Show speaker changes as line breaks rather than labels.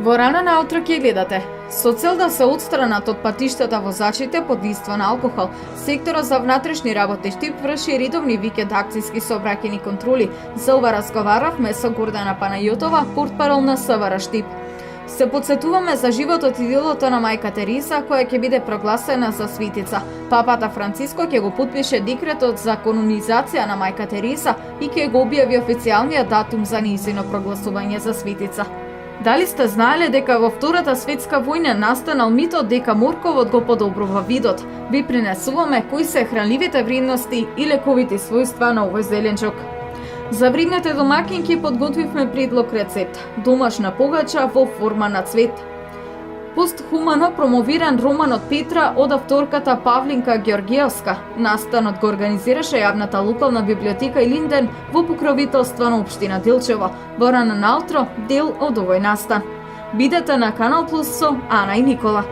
Во рана наутро ќе гледате. Со цел да се отстранат од патиштата возачите под дијство на алкохол, секторот за внатрешни работи Штип врши редовни викенд акцијски сообраќајни контроли. За ова разговаравме со Гордана Панајотова, портпарол на СВР Штип. Се подсетуваме за животот и делото на мајка Териса, која ќе биде прогласена за светица. Папата Франциско ќе го потпише декретот за канонизација на мајка Териса и ќе го објави официјалниот датум за нејзино прогласување за светица. Дали сте знаеле дека во Втората светска војна настанал митот дека морковот го подобрува видот? Ви принесуваме кои се хранливите вредности и лековите својства на овој зеленчук. За вредните домакинки подготвивме предлог рецепт – домашна погача во форма на цвет. Постхумано промовиран роман од Петра од авторката Павлинка Ѓорѓеовска. Настанот го организираше јавната локална библиотека Илинден во покровителство на општина Делчево. Во рана наутро дел од овој настан. Бидете на Канал Плюс со Ана и Никола.